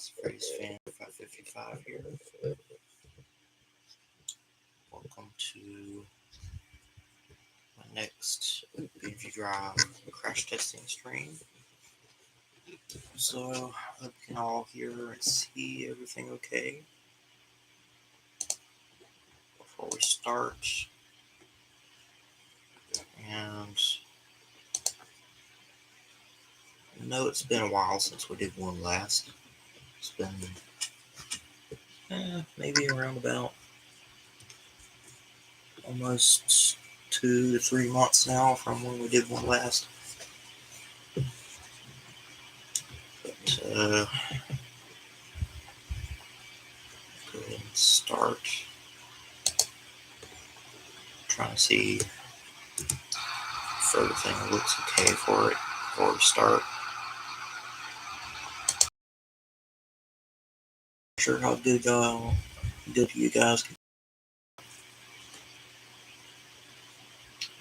guys, Freddy's Fan 555 here. Welcome to my next Beam.NG Drive crash testing stream. So, hope you can all hear and see everything okay. Before we start, and I know it's been a while since we did one last. It's been maybe around about almost 2 to 3 months now from when we did one last. But go ahead and start. Trying to see if everything looks okay for it before we start. Not sure how good you guys can.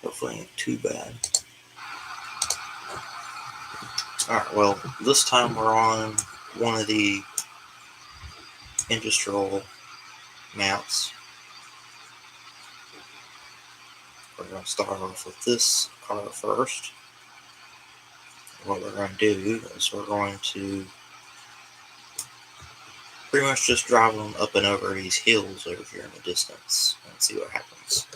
Hopefully ain't too bad. Alright, well, this time we're on one of the industrial maps. We're going to start off with this car first. What we're going to do is we're going to pretty much just drive them up and over these hills over here in the distance and see what happens.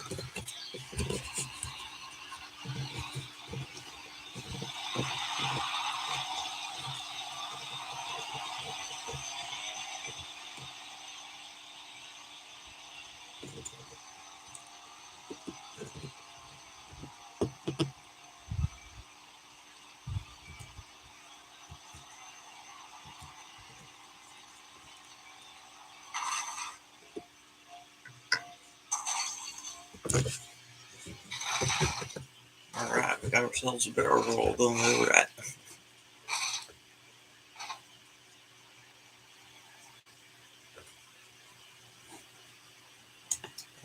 Alright, we got ourselves a barrel roll going over that.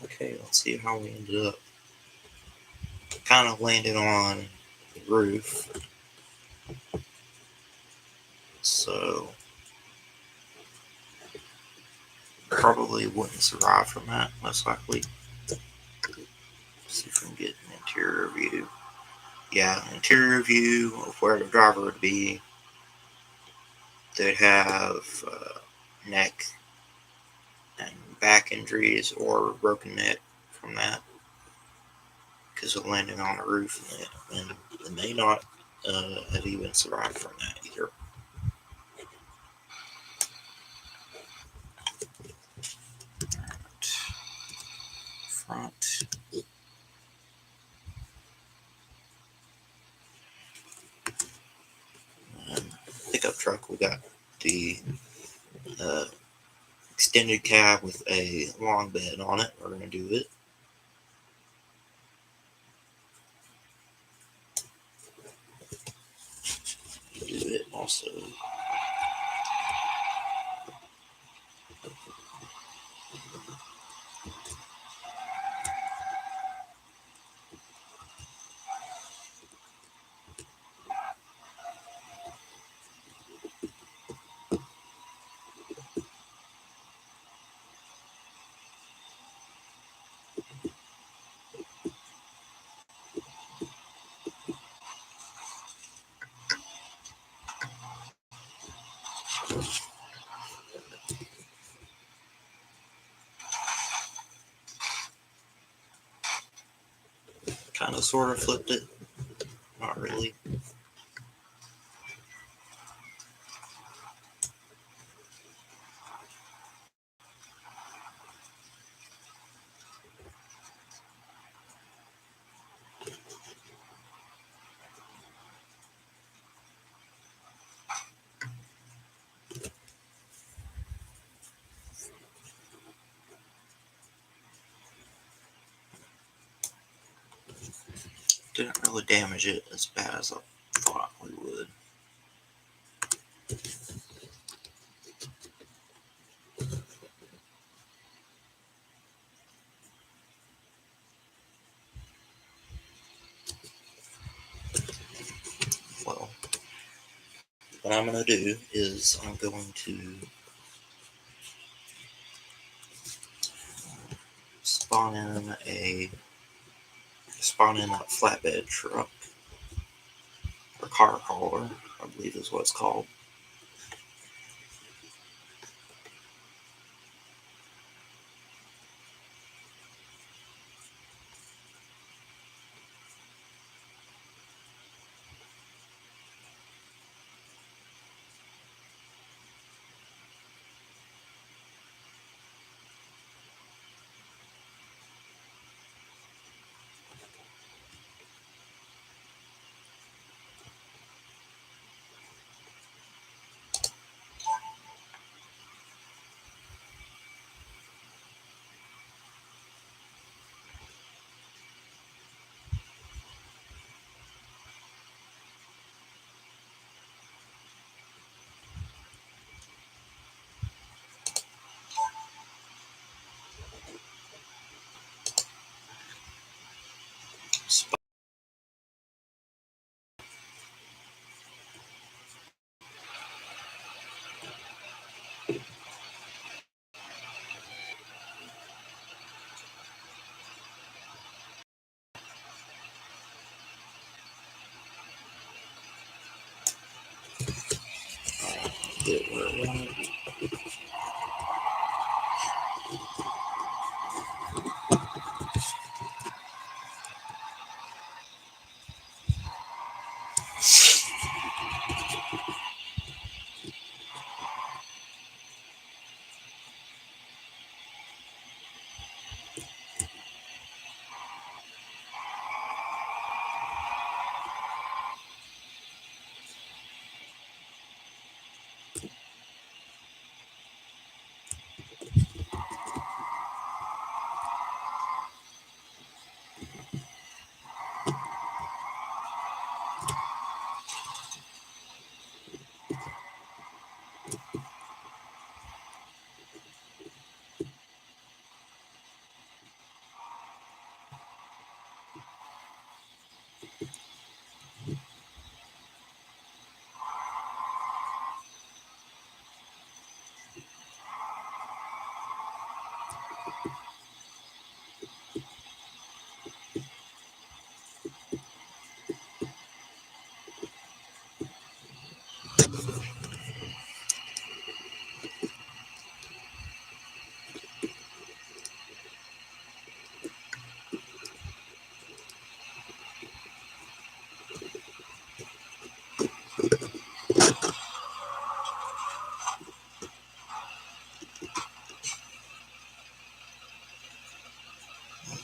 Okay, let's see how we ended up. Kind of landed on the roof. So probably wouldn't survive from that, most likely. See if we can get an interior view. Yeah, an interior view of where the driver would be. They'd have neck and back injuries or broken neck from that because of landing on the roof, and they may not have even survived from that either. Front. Pickup truck, we got the extended cab with a long bed on it. We're going to do it. Do it also. Kind of sort of flipped it. Not really. Didn't really damage it as bad as I thought we would. Well, what I'm going to do is I'm going to spawn in that flatbed truck, or car hauler, I believe is what it's called. Get where I want it.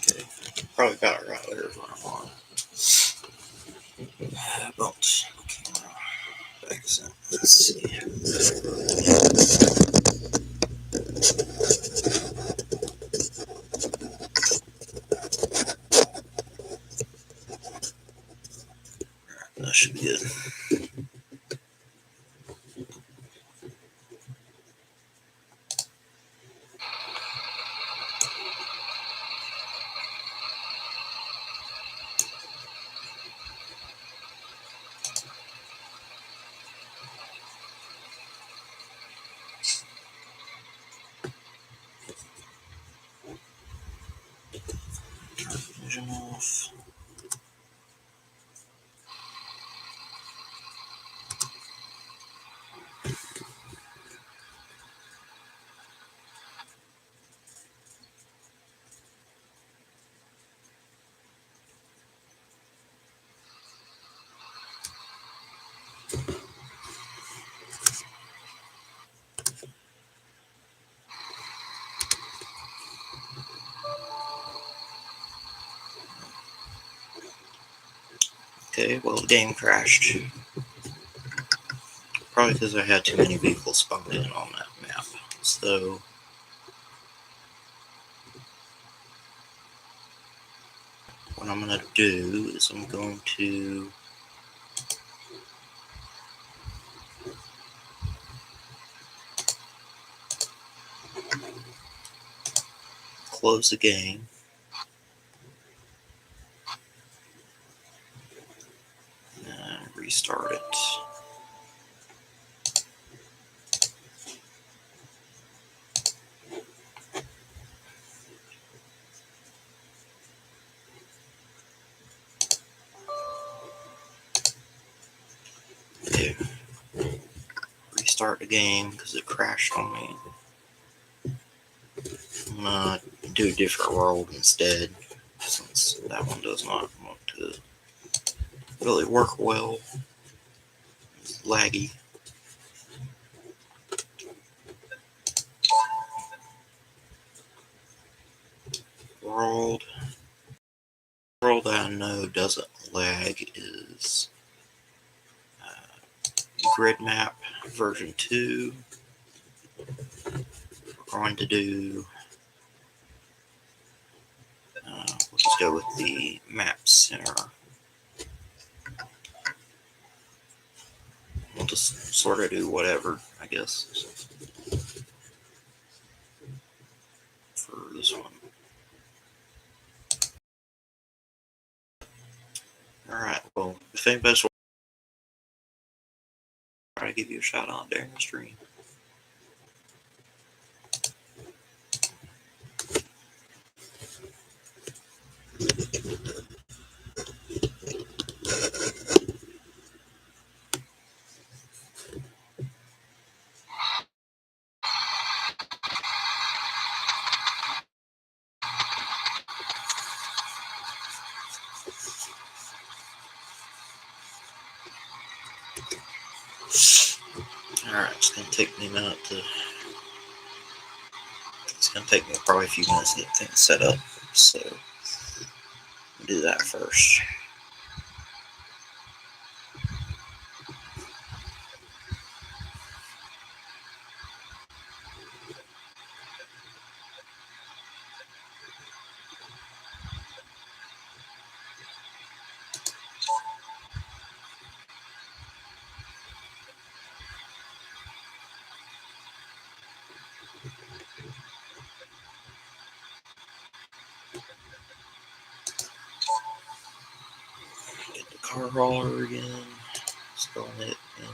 Okay, probably got it right there is what I want. Bounce camera accent. Let's see. That should be good. Vision off. Okay, well, the game crashed. Probably because I had too many vehicles spawned in on that map. So, what I'm going to do is I'm going to close the game. And restart it. start the game because it crashed on me. I'm gonna do a different world instead, since that one does not want to really work well. It's laggy. World that I know doesn't lag is Grid Map version 2. We're going to do, we'll just go with the Map Center. We'll just sort of do whatever, I guess, for this one. Alright, well, if anybody's try to give you a shout out during the stream. Alright, it's going to take me a minute to... It's going to take me probably a few minutes to get things set up, so I'll do that first. Get the car roller again, installing it in.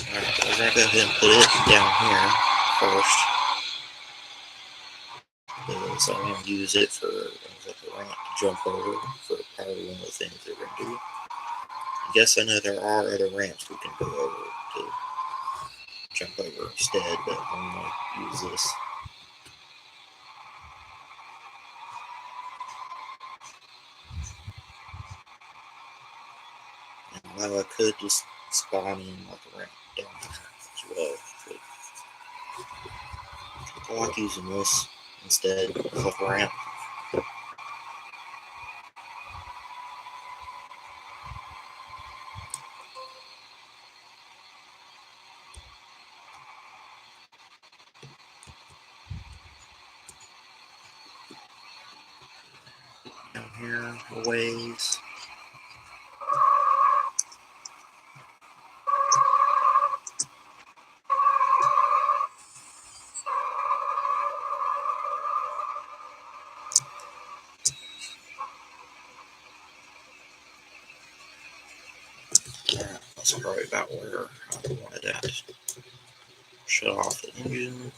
Alright, we're going to go ahead and put it down here first. Because I'm going to use it for things like a ramp to jump over for probably one of the things they're going to do. Yes, I know there are other ramps we can go over to jump over instead, but I'm going to use this. And while I could just spawn in like a ramp down here as well, but I like using this instead of a ramp. Down here, a ways. That's probably about where I wanted that. Shut off the engine.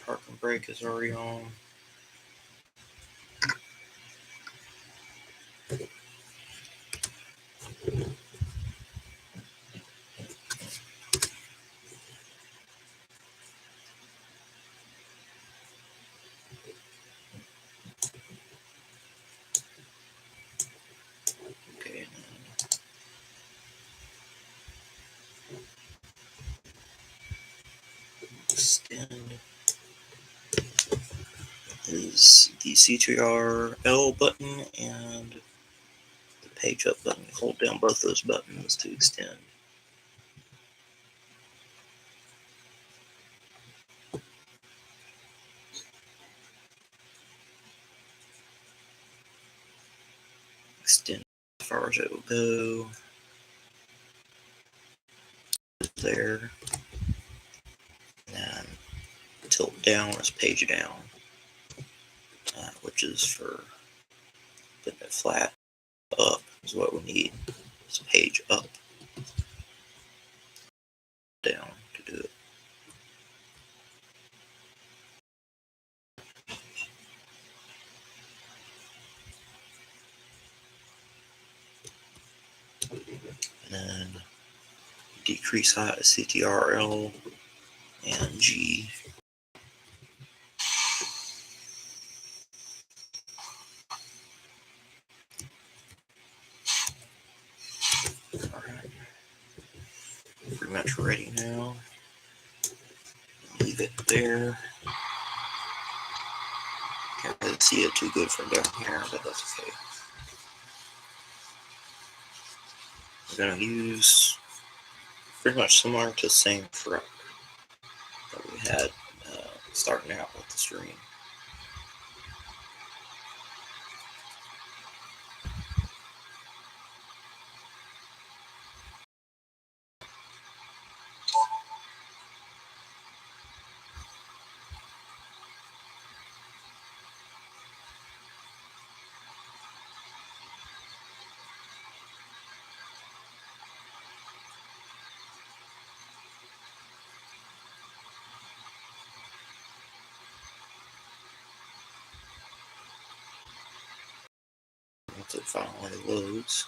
Parking brake is already on. Okay, extend is the C3R button and the page up button. Hold down both those buttons to extend. Extend as far as it will go. There. And tilt down is page down, which is for putting it flat up is what we need. It's page up, down to do it. And then decrease height of CTRL and G. Alright. Pretty much ready now. Leave it there. Can't really see it too good from down here, but that's okay. We're going to use pretty much similar to the same truck that we had starting out with the stream. Once it finally loads,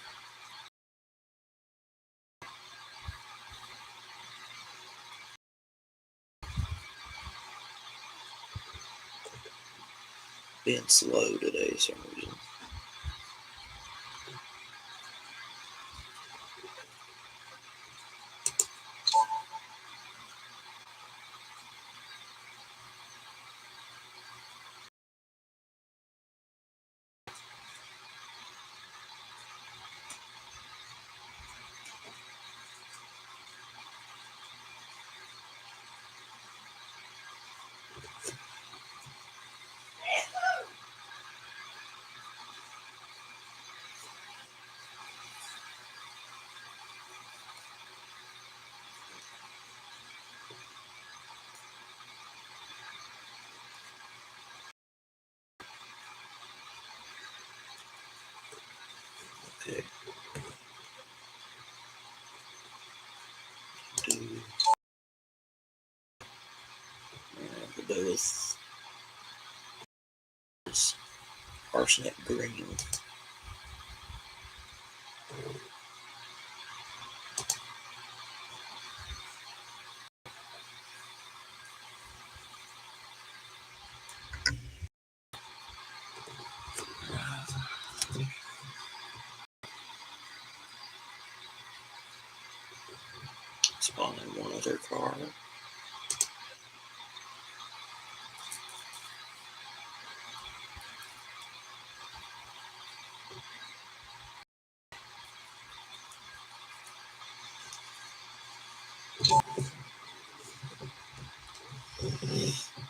being slow today for some reason. Okay. We'll go with this arsenic green. Spawning one other car.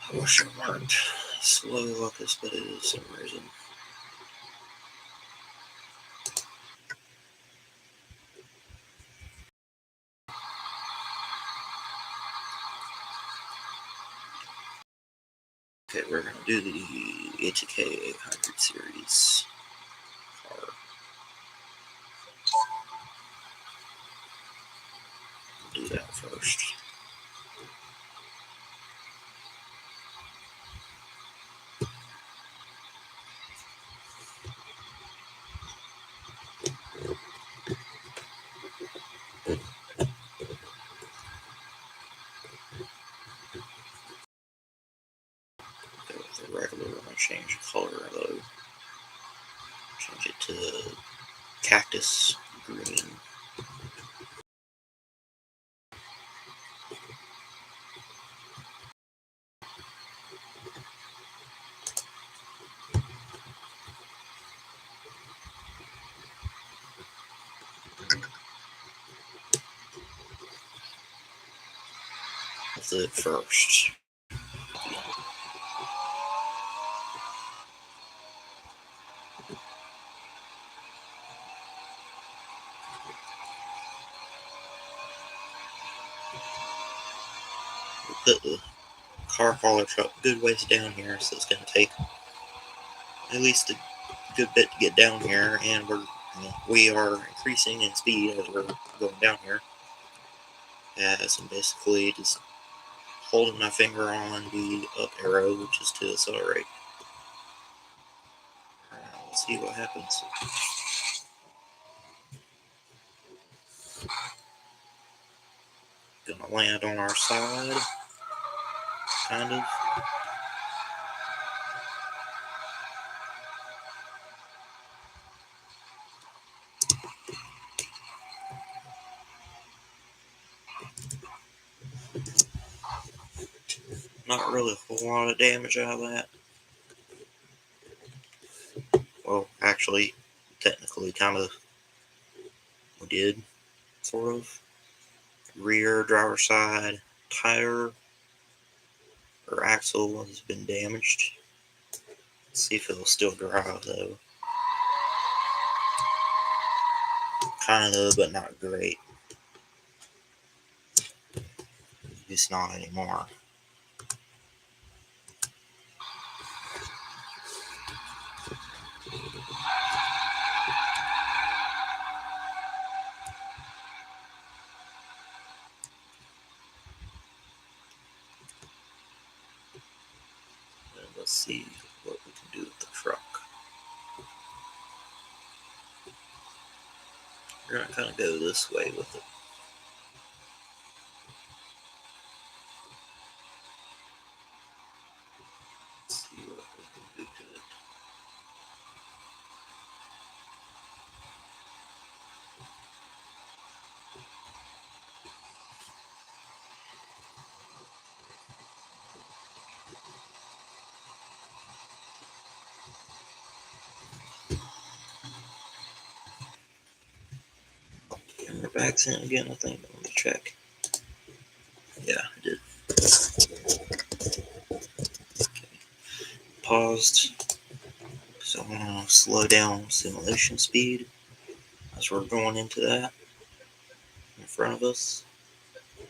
I wish it weren't slow like this, but it is for some reason. Okay, we're going to do the ATK 800 series car. We'll do that first. Go with the regular, we're going to change the color though. Change it to cactus green. With it first. We'll put the car hauler truck good ways down here, so it's going to take at least a good bit to get down here, and we're We are increasing in speed as we're going down here. As I'm basically just holding my finger on the up arrow, which is to accelerate. Let's see what happens. Gonna land on our side, kind of. Not really a whole lot of damage out of that. Well, actually, technically, kind of, we did, sort of. Rear driver's side tire or axle has been damaged. Let's see if it'll still drive though. Kinda, but not great. It's not anymore. And let's see what we can do with the truck. We're gonna kind of go this way with it. Let's see what we can do to it. Camera back's in again, I think. Let me check. Yeah, I did. Okay. Paused. So I'm gonna slow down simulation speed as we're going into that in front of us.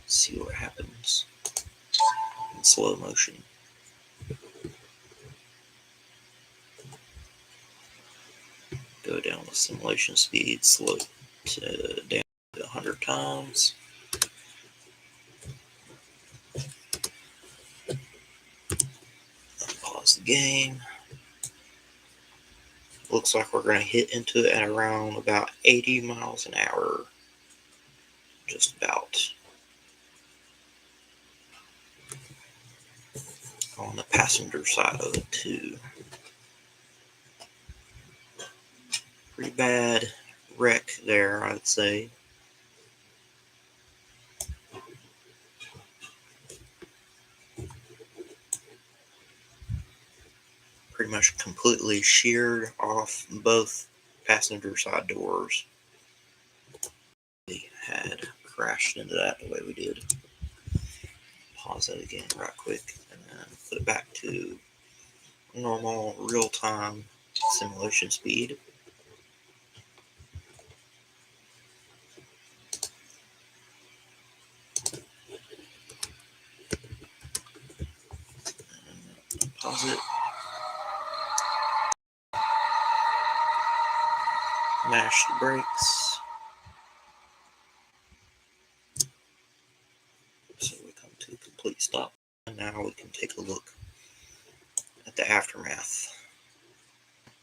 See what happens in slow motion. Go down the simulation speed, slow to down to 100 times. Pause the game. Looks like we're going to hit into it at around about 80 miles an hour. Just about. On the passenger side of it too. Pretty bad wreck there, I'd say. Pretty much completely sheared off both passenger side doors. We had crashed into that the way we did. Pause that again right quick and then put it back to normal real-time simulation speed. And pause it. Mash the brakes. So we come to a complete stop. And now we can take a look at the aftermath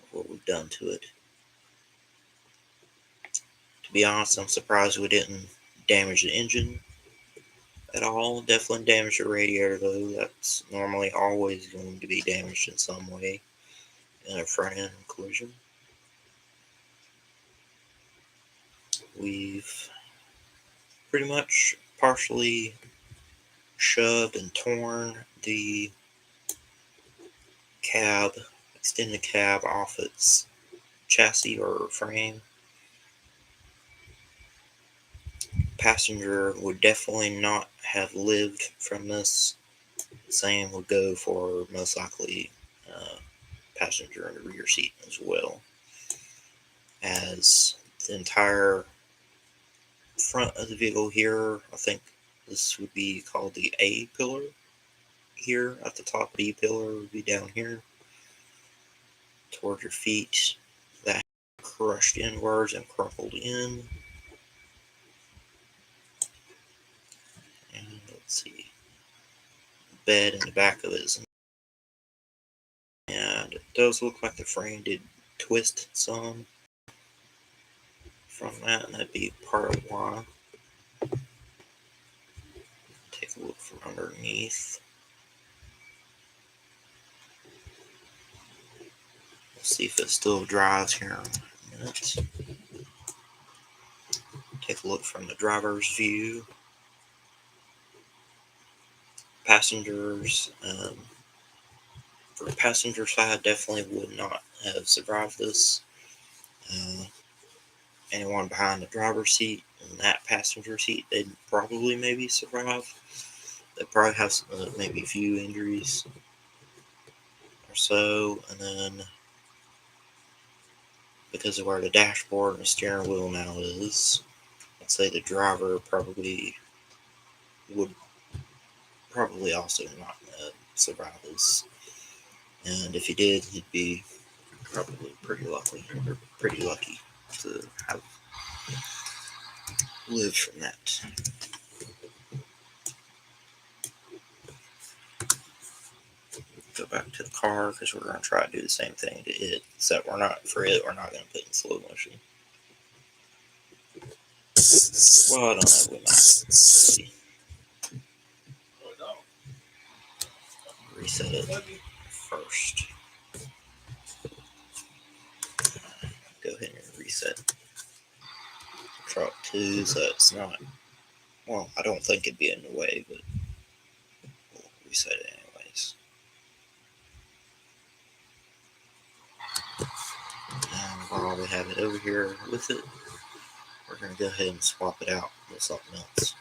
of what we've done to it. To be honest, I'm surprised we didn't damage the engine at all. Definitely damaged the radiator though. That's normally always going to be damaged in some way in a front end collision. We've pretty much partially shoved and torn the cab, extended cab off its chassis or frame. Passenger would definitely not have lived from this. Same would go for most likely passenger in the rear seat as well, as the entire front of the vehicle here, I think this would be called the A pillar here at the top. B pillar would be down here towards your feet. That crushed inwards and crumpled in. And let's see, bed in the back of it. And it does look like the frame did twist some from that, and that'd be part of why. Take a look from underneath. We'll see if it still drives here in a minute. Take a look from the driver's view. Passengers, for the passenger side, definitely would not have survived this. Anyone behind the driver's seat and that passenger seat, they'd probably maybe survive. They probably have maybe a few injuries or so, and then because of where the dashboard and the steering wheel now is, I'd say the driver would probably also not survive this. And if he did, he'd be probably pretty lucky to have lived from that. Go back to the car because we're going to try to do the same thing to it, except we're not going to put it in slow motion. Well, I don't know, we might. Let's see. Reset it first. Go ahead and reset truck 2 so it's not, well, I don't think it'd be in the way, but we'll reset it anyways. And while we have it over here with it, we're going to go ahead and swap it out with something else.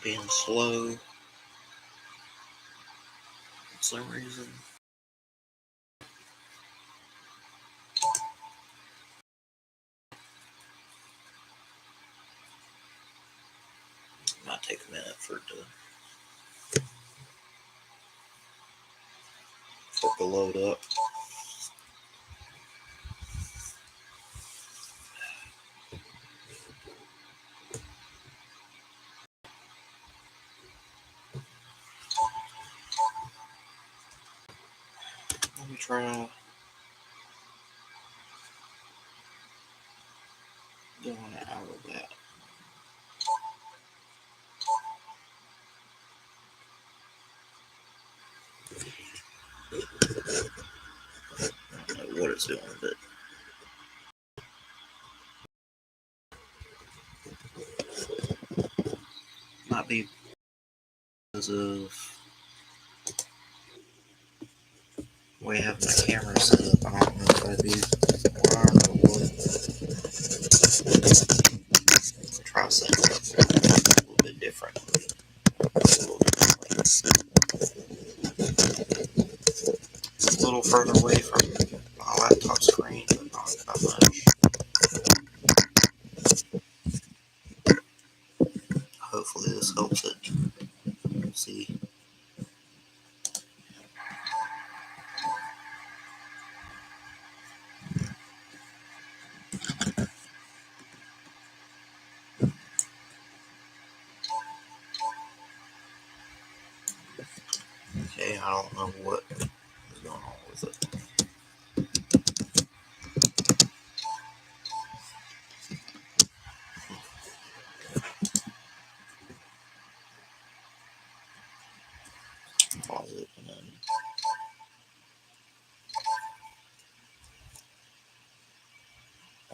Being slow for some reason. It might take a minute for it to load up. Let me try going out of that. I don't know what it's doing, but might be because of the way I have my camera set up. I don't know if I'd be wired or what. Try setting it up a little bit different. A little further away from my laptop screen, but not much. Hopefully this helps it. We'll see. Okay, I don't know what is going on with it. Pause it and then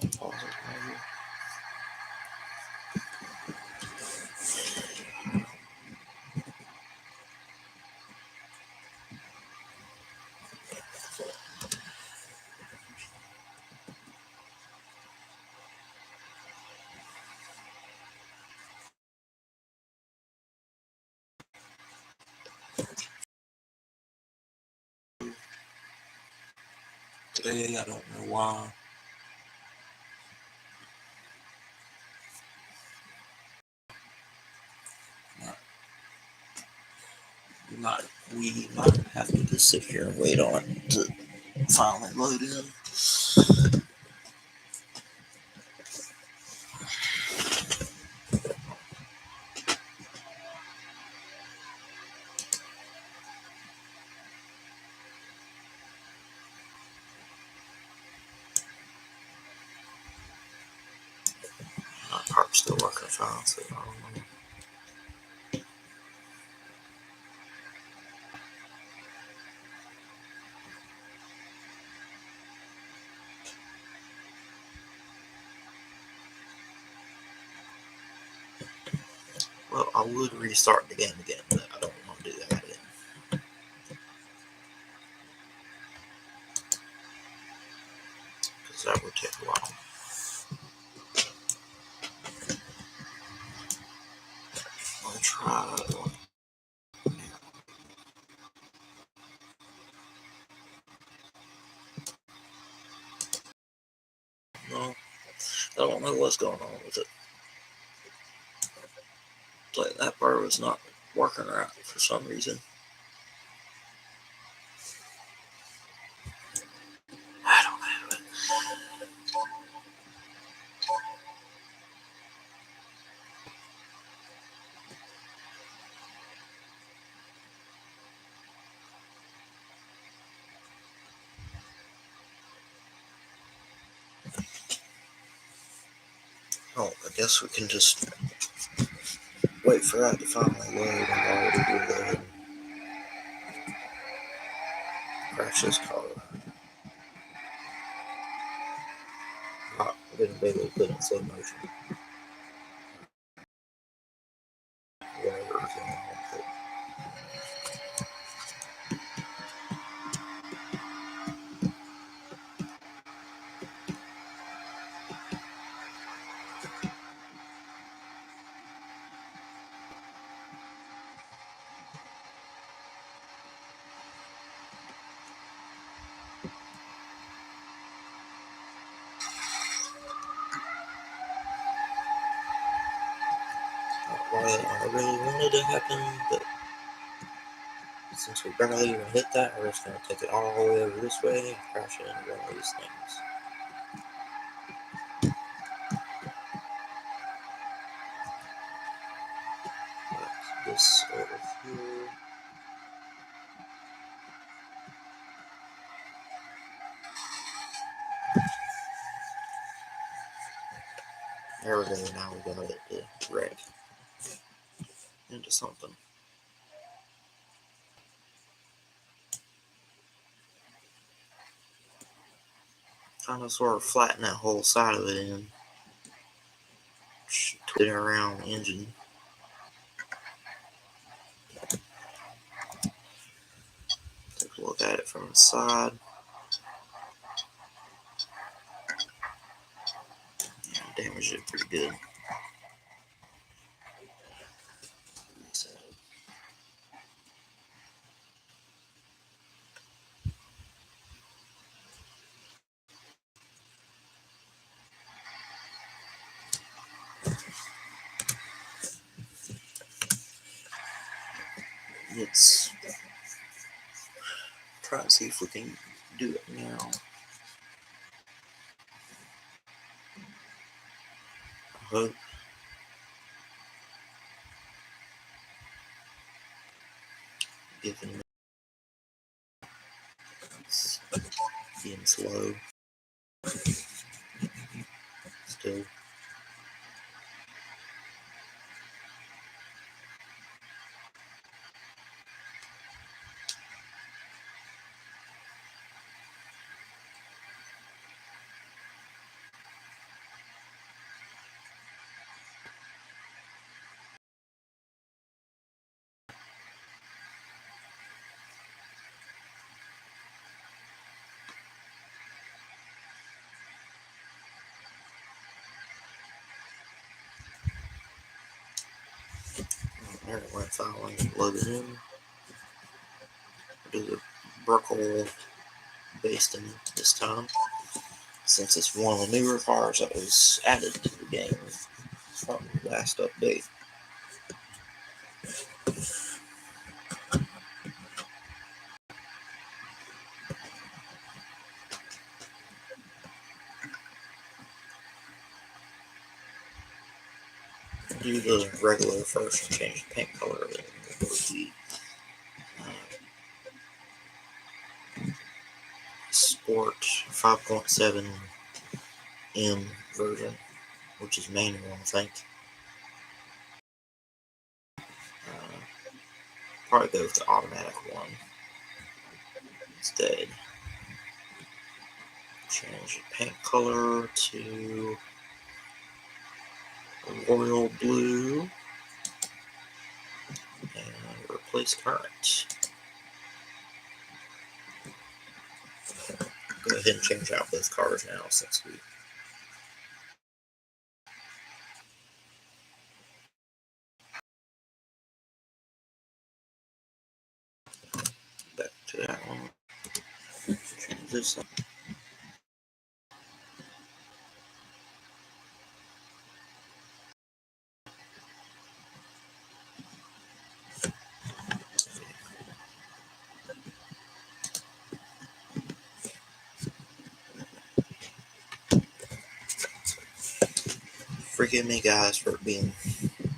unpause it maybe. today. I don't know why. We might have to just sit here and wait on it to finally load in. My car's still working fine, so I don't know. Well, I would restart the game again, but I don't want to do that again. Because that would take a while. I'll try one. No, I don't know what's going on with it. Like that part was not working right for some reason. I don't know. Oh, I guess we can just wait for that to finally load and already do that. Crash this car. I didn't be able to put it in slow motion. Whatever was going on with it. Well, I really wanted to happen, but since we barely even hit that, we're just going to take it all the way over this way and crash it into one of these things. Like this over here. There we go, now we got it to wreck into something. Trying to sort of flatten that whole side of it in. Twist it around the engine. Take a look at it from the side. Yeah, damaged it pretty good. Let's try and see if we can do it now. I hope. Given it's being slow. Still. There it went finally loaded in. Do the Burkle based in this time, since it's one of the newer cars that was added to the game from the last update. Do the regular first and change the paint color, then we'll go to the Sport 5.7 M version, which is manual, I think. Probably go with the automatic one instead. Change the paint color to royal blue and replace current. Go ahead and change out both cars now since we back to that one. Change this up. Forgive me, guys, for being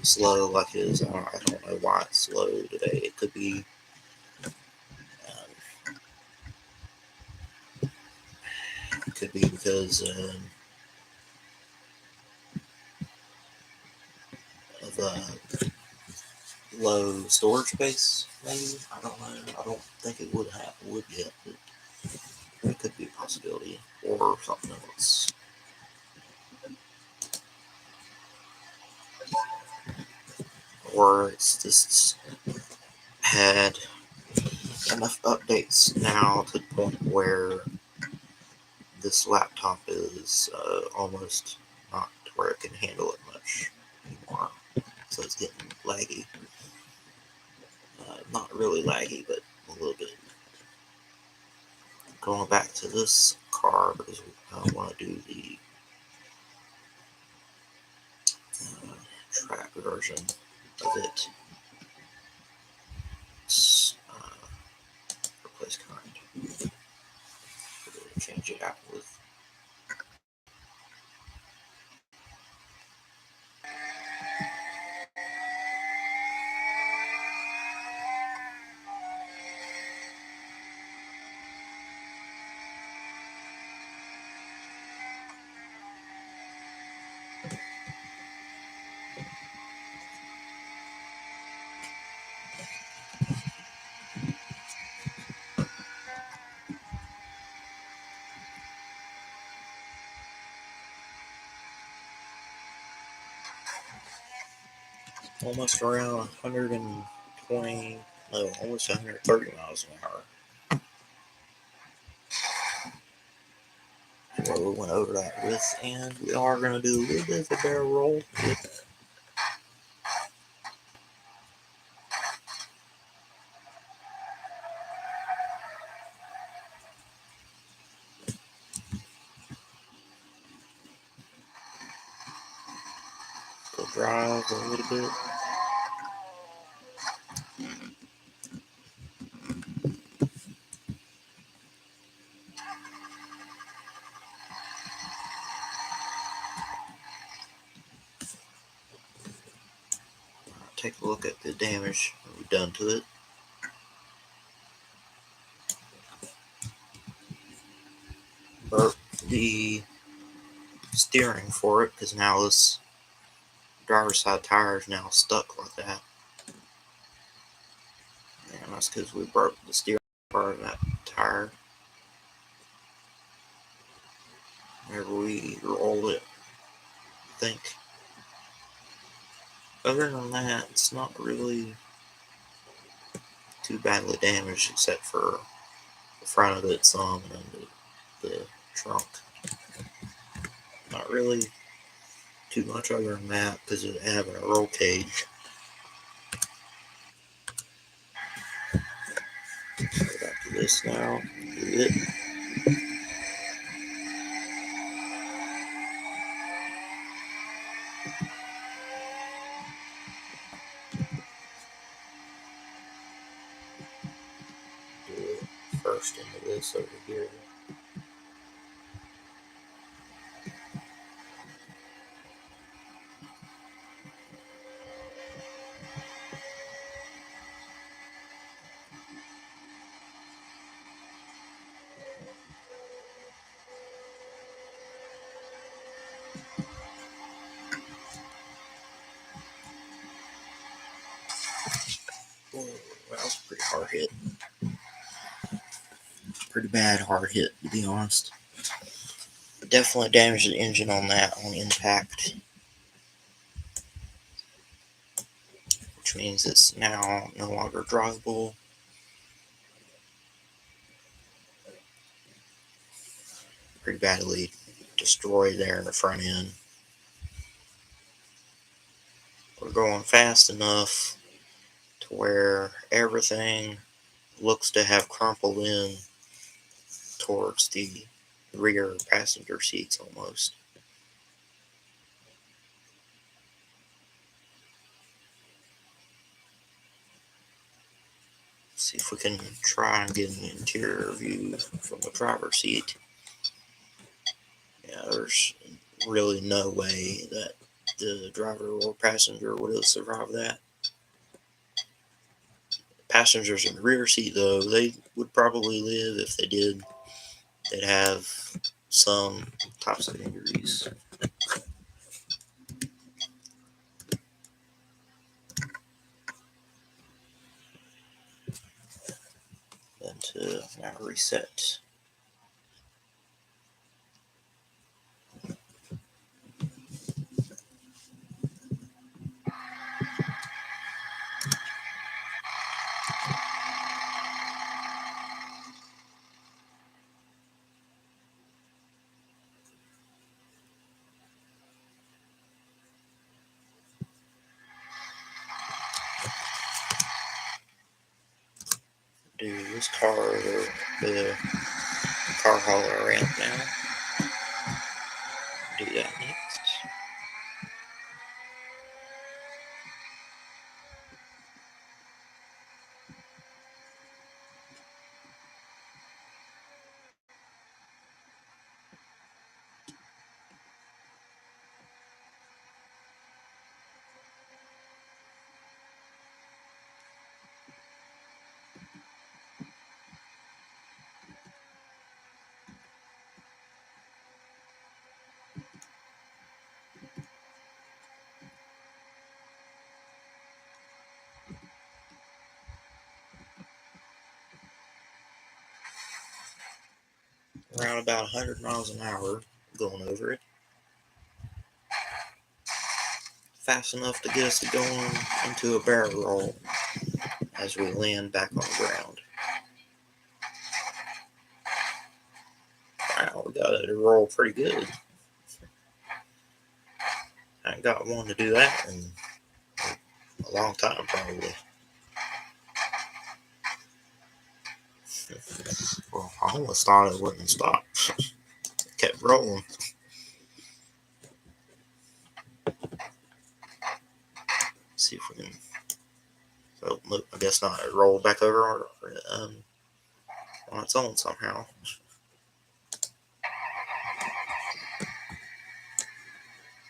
slow like it is. I don't know why it's slow today. It could be because of low storage space. Maybe, I don't know. I don't think it would yet, but it could be a possibility, or something else. Or it's just had enough updates now to the point where this laptop is almost not to where it can handle it much anymore. So it's getting laggy. Not really laggy, but a little bit. Going back to this car because I want to do the track version of it. Replace current. Change it out with almost around 120, no, almost 130 miles an hour. Well, we went over that with, and we are going to do a little bit of a barrel roll with the drive a little bit. Take a look at the damage we've done to it. Burp the steering for it because now this driver's side tire is now stuck like that. And that's because we broke the steering part of that tire whenever we rolled it, I think. Other than that, it's not really too badly damaged except for the front of it some and the trunk. Not really too much other than that because of having a roll cage. Go back to this now. Do it. Do it first into this over here. Oh, that was a pretty hard hit. Pretty bad hard hit, to be honest. Definitely damaged the engine on that on impact, which means it's now no longer drivable. Pretty badly destroyed there in the front end. We're going fast enough to where everything looks to have crumpled in towards the rear passenger seats almost. See if we can try and get an interior view from the driver's seat. Yeah, there's really no way that the driver or passenger would have survived that. Passengers in the rear seat, though, they would probably live. If they did, they'd have some types of injuries. Then to now reset. Do this car or the car hauler ramp now. Do that next. Around about 100 miles an hour going over it. Fast enough to get us going into a barrel roll as we land back on the ground. Wow, we got it to roll pretty good. I ain't got one to do that in a long time, probably. Well, I almost thought it wouldn't stop. It kept rolling. See if we can. So, look, I guess not. It rolled back over on its own somehow.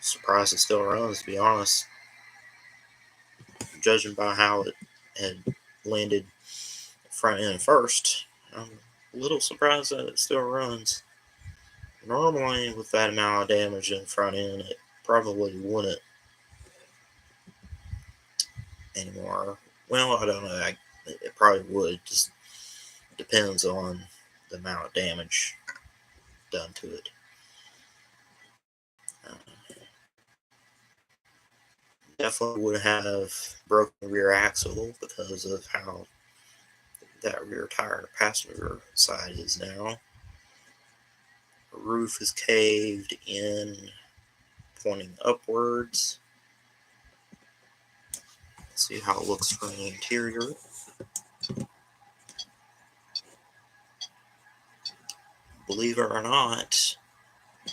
Surprised it still runs, to be honest. Judging by how it had landed front end first, I'm a little surprised that it still runs. Normally, with that amount of damage in front end, it probably wouldn't anymore. Well, I don't know. It probably would. Just depends on the amount of damage done to it. Definitely would have broken the rear axle because of how that rear tire on the passenger side is now. The roof is caved in, pointing upwards. Let's see how it looks from the interior. Believe it or not,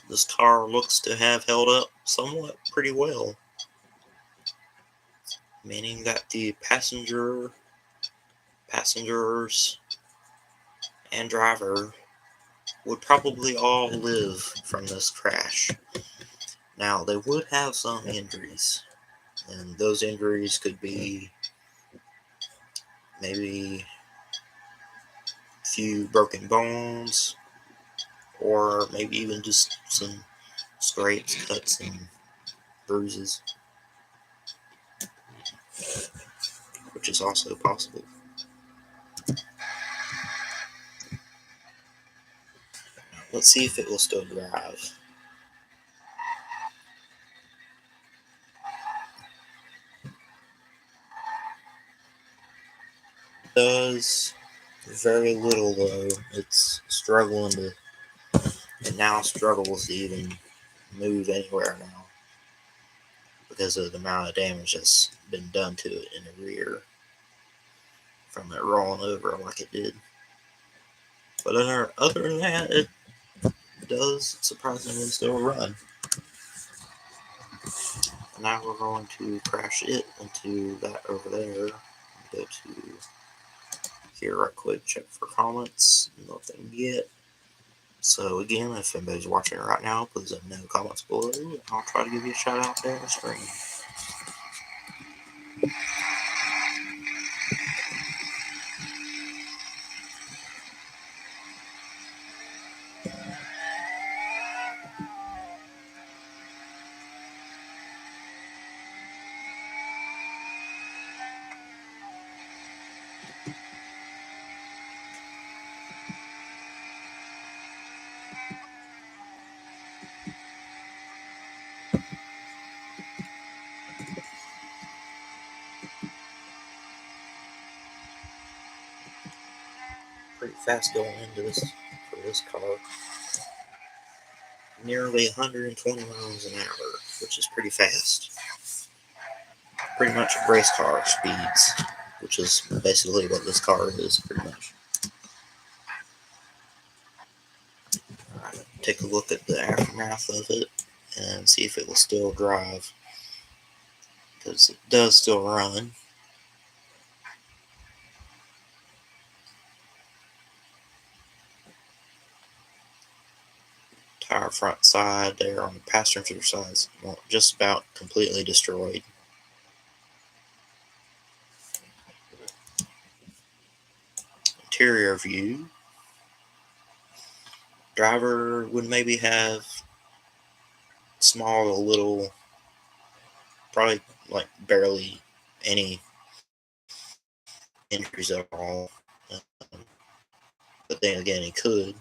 this car looks to have held up somewhat pretty well, meaning that the passenger passengers and driver would probably all live from this crash. Now, they would have some injuries, and those injuries could be maybe a few broken bones, or maybe even just some scrapes, cuts, and bruises, which is also possible. Let's see if it will still drive. It does very little though. It's struggling to, it now struggles to even move anywhere now because of the amount of damage that's been done to it in the rear from it rolling over like it did. But other than that, it does surprisingly still run. Now we're going to crash it into that over there. Go to here right quick, check for comments. Nothing yet. So again, if anybody's watching it right now, please let me know in the comments below. I'll try to give you a shout out there on the screen. Pretty fast going into this for this car. Nearly 120 miles an hour, which is pretty fast. Pretty much race car speeds, which is basically what this car is, pretty much. Alright, take a look at the aftermath of it and see if it will still drive, because it does still run. Tire front side there on the passenger side is just about completely destroyed. Interior view. Driver would maybe have small little, probably like barely any injuries at all. But then again, he could.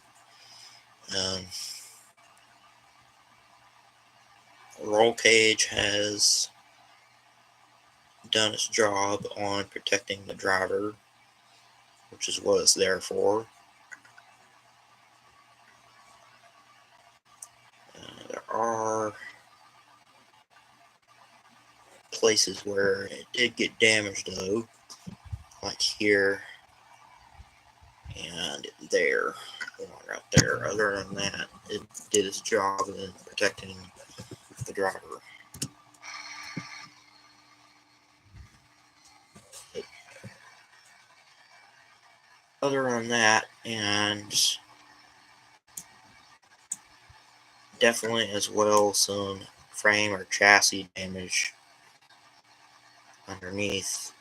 Roll cage has done its job on protecting the driver, which is what it's there for. There are places where it did get damaged though, like here and there, right there. Other than that, it did its job in protecting the driver. Other than that, and definitely as well some frame or chassis damage underneath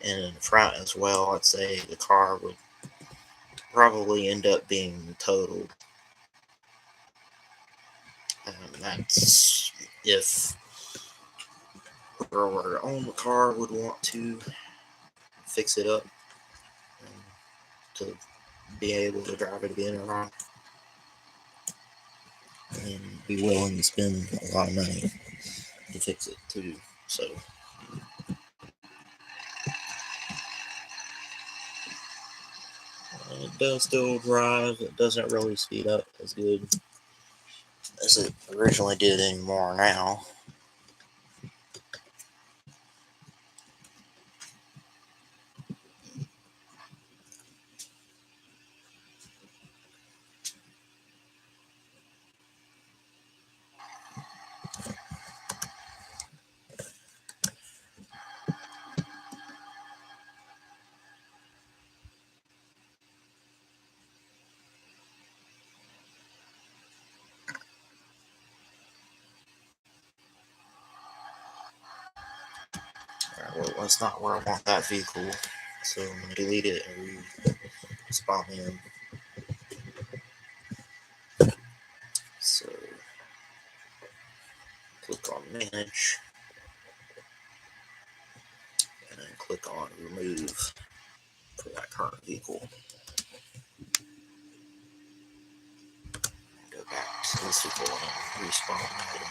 and in the front as well. I'd say the car would probably end up being totaled. That's if whoever owned the car would want to fix it up to be able to drive it again or not, and be willing to spend a lot of money to fix it too. So it does still drive. It doesn't really speed up as good as it originally did anymore now. well, it's not where I want that vehicle, so I'm going to delete it and respawn in. So click on manage and then click on remove for that current vehicle. Go back to this vehicle and respawn that in.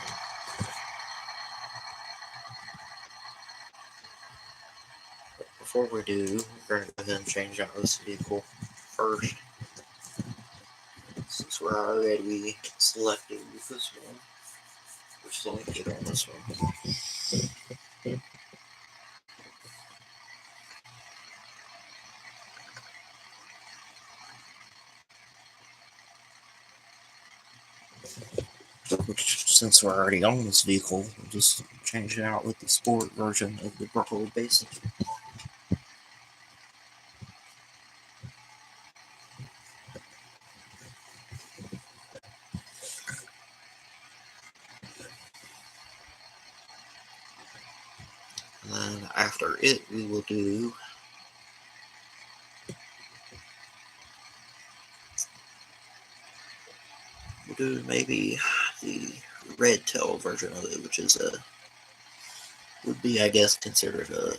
Before we do, we're going to go ahead and change out this vehicle first. Since we're already selected with this one, we're selected on this one. Since we're already on this vehicle, we'll just change it out with the sport version of the purple basic. And then after it, we will do maybe the red tail version of it, which is would be, I guess, considered a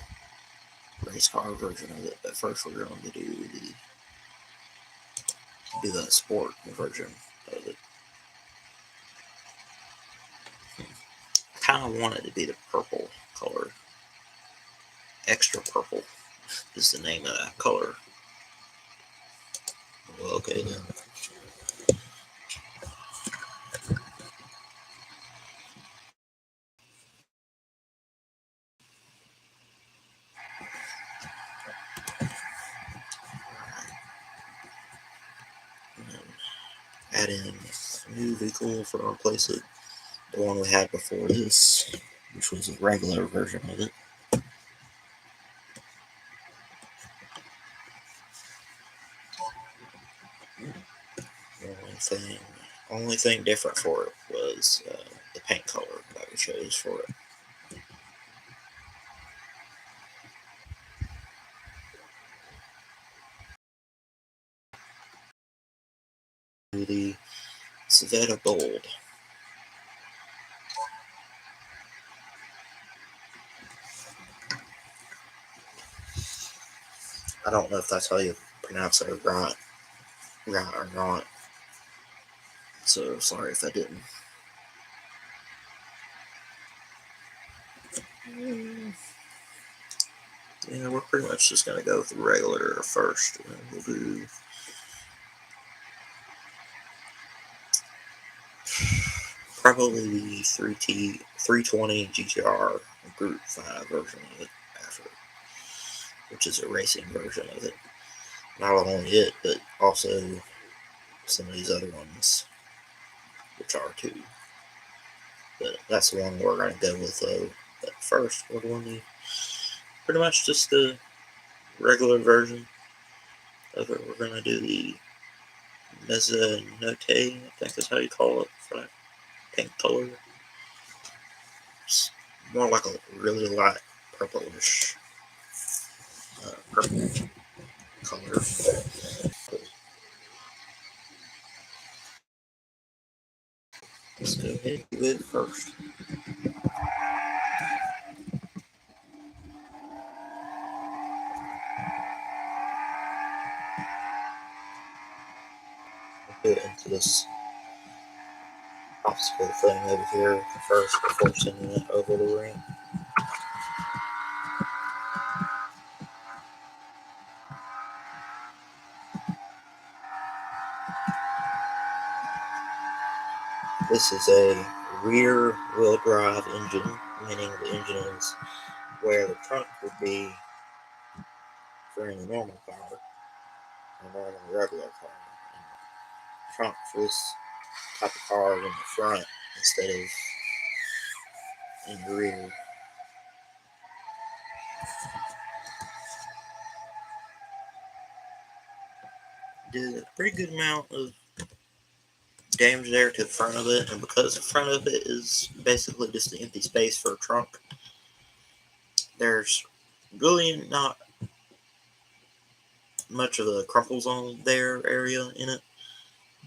race car version of it. But first, we're going to do the sport version of it. I kind of want it to be the purple color. Extra purple is the name of that color. Well, okay then. Add in a new vehicle for our replace it. The one we had before this, which was a regular version of it. The only thing different for it was the paint color that we chose for it. The Savetta Gold. I don't know if that's how you pronounce it right or not. So sorry if I didn't. Yeah, we're pretty much just gonna go with the regular first, and then we'll do probably the 320 GTR Group 5 version of it after, which is a racing version of it. Not only it, but also some of these other ones, which are too. But that's the one we're going to go with, though. But first, we're going to pretty much just the regular version of it. We're going to do the Mezzanotte, I think that's how you call it, for that pink color. It's more like a really light purplish purple color. Let's go ahead and do it first. We'll put it into this obstacle thing over here first before sending it over the ramp. This is a rear wheel drive engine, meaning the engine is where the trunk would be for any normal car, a normal regular car. And the trunk for this type of car is in the front instead of in the rear. Did a pretty good amount of damage there to the front of it, and because the front of it is basically just an empty space for a trunk, there's really not much of a crumple zone there area in it.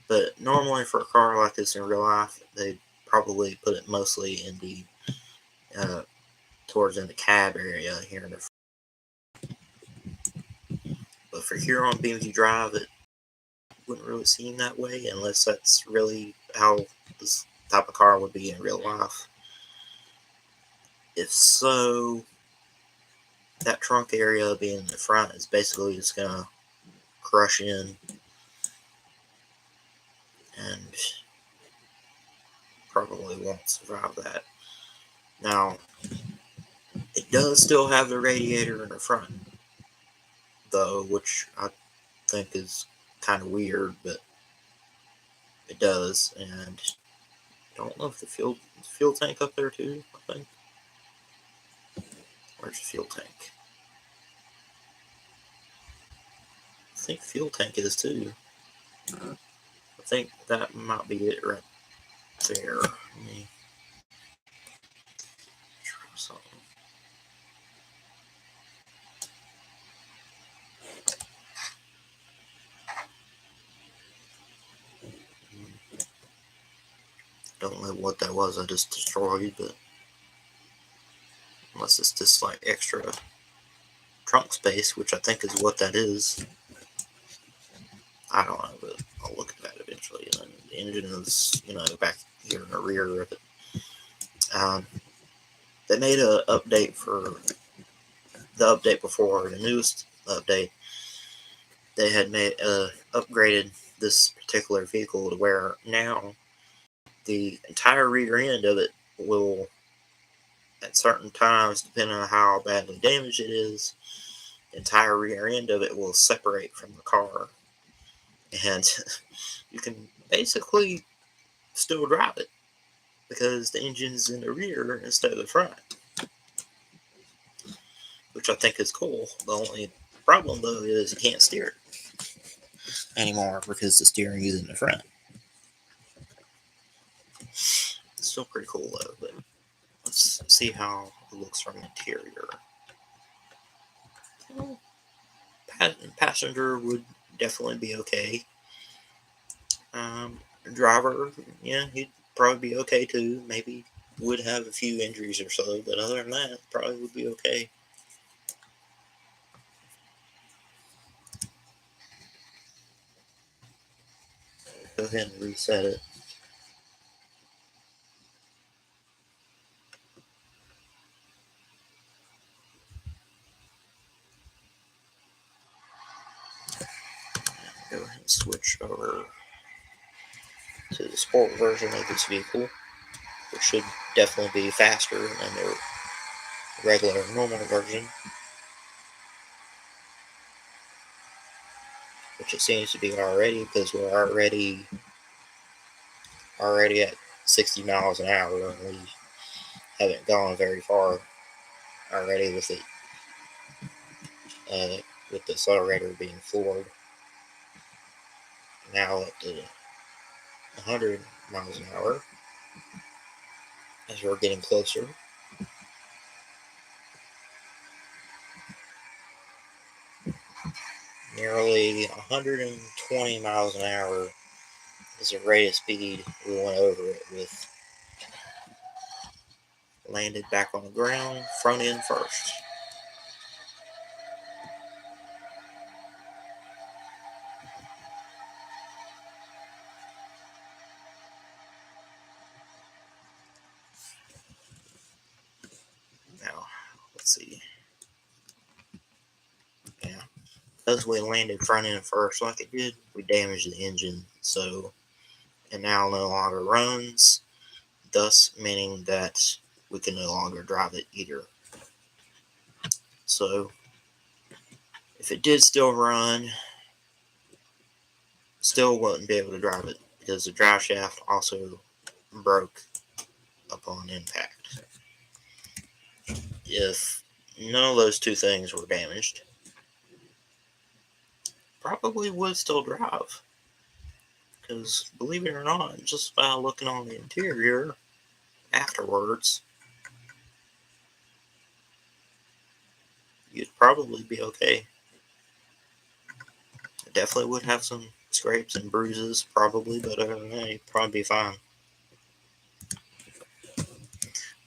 But normally for a car like this in real life, they probably put it mostly in the towards in the cab area here in the. But for here on Beam.NG Drive, it wouldn't really seem that way unless that's really how this type of car would be in real life. If so, that trunk area being in the front is basically just gonna crush in and probably won't survive that. Now, it does still have the radiator in the front, though, which I think is kind of weird, but it does. And I don't know if the fuel tank up there too, I think. Where's the fuel tank? I think fuel tank is too. I think that might be it right there. Let me try something. Don't know what that was I just destroyed, but unless it's just like extra trunk space, which I think is what that is. I don't know, but I'll look at that eventually. And then the engine is, back here in the rear of it. They made an update for the update before the newest update. They had upgraded this particular vehicle to where now the entire rear end of it will, at certain times, depending on how badly damaged it is, the entire rear end of it will separate from the car. And you can basically still drive it because the engine's in the rear instead of the front, which I think is cool. The only problem, though, is you can't steer it anymore because the steering is in the front. It's still pretty cool, though, but let's see how it looks from the interior. Passenger would definitely be okay. Driver, yeah, he'd probably be okay too. Maybe would have a few injuries or so, but other than that, probably would be okay. Go ahead and reset it. Go ahead and switch over to the sport version of this vehicle, which should definitely be faster than the regular normal version, which it seems to be already, because we're already at 60 miles an hour, and we haven't gone very far already with it, with the accelerator being floored. Now up to 100 miles an hour as we're getting closer. Nearly 120 miles an hour is the rate of speed we went over it with. Landed back on the ground, front end first. Now, let's see. Yeah, because we landed front end first like it did, we damaged the engine, so it now no longer runs, thus meaning that we can no longer drive it either. So, if it did still run, still wouldn't be able to drive it because the drive shaft also broke upon impact. If none of those two things were damaged, probably would still drive. Because believe it or not, just by looking on the interior afterwards, you'd probably be okay. It definitely would have some scrapes and bruises, probably, but you'd probably be fine.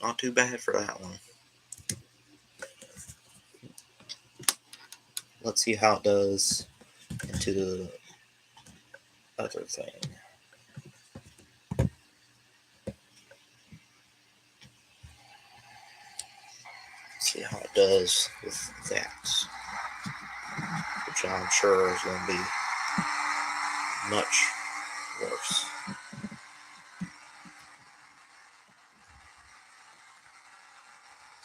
Not too bad for that one. Let's see how it does into the other thing. See how it does with that, which I'm sure is going to be much worse.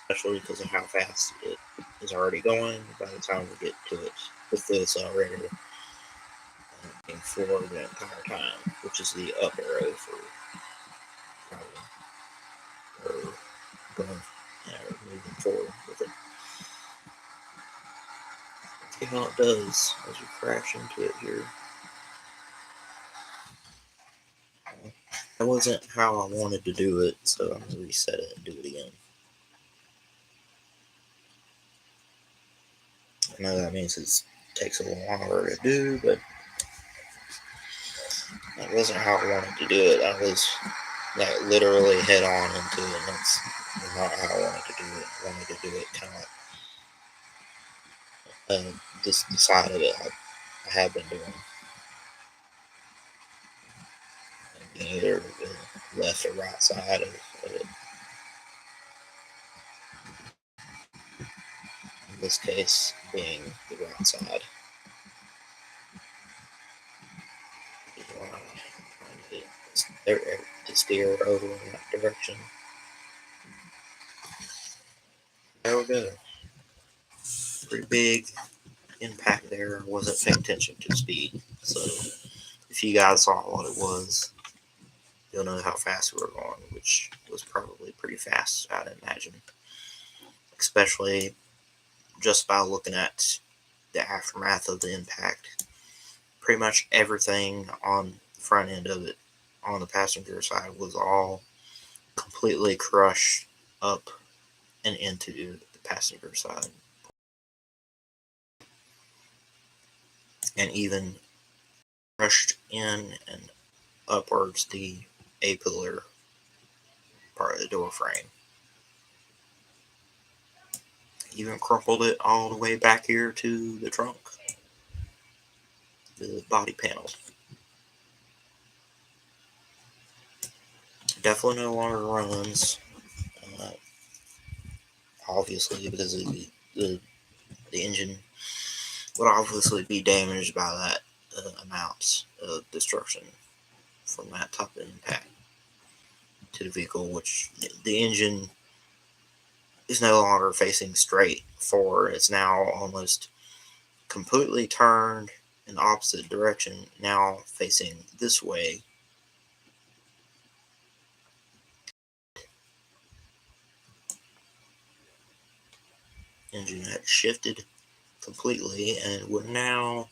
Especially because of how fast it is already going by the time we get to it, with this already being forward the entire time, which is the up arrow for driving, or going, moving forward with it. See how it does as we crash into it here. That wasn't how I wanted to do it, so I'm going to reset it and do it again. I know that means it takes a little longer to do, but that wasn't how I wanted to do it. I was like literally head on into it, and that's not how I wanted to do it. I wanted to do it kind of like this side of it I have been doing. Either the left or right side of it. In this case, being the right side. To steer over in that direction. There we go. Pretty big impact there. I wasn't paying attention to speed. So if you guys saw what it was, you'll know how fast we were going, which was probably pretty fast, I'd imagine. Especially just by looking at the aftermath of the impact. Pretty much everything on the front end of it, on the passenger side, was all completely crushed up and into the passenger side. And even crushed in and upwards the A-pillar part of the door frame. Even crumpled it all the way back here to the trunk, the body panel. Definitely no longer runs, obviously, because the engine would obviously be damaged by that amount of destruction from that type of impact to the vehicle, which the engine is no longer facing straight forward. It's now almost completely turned in the opposite direction, now facing this way. Engine had shifted completely and would now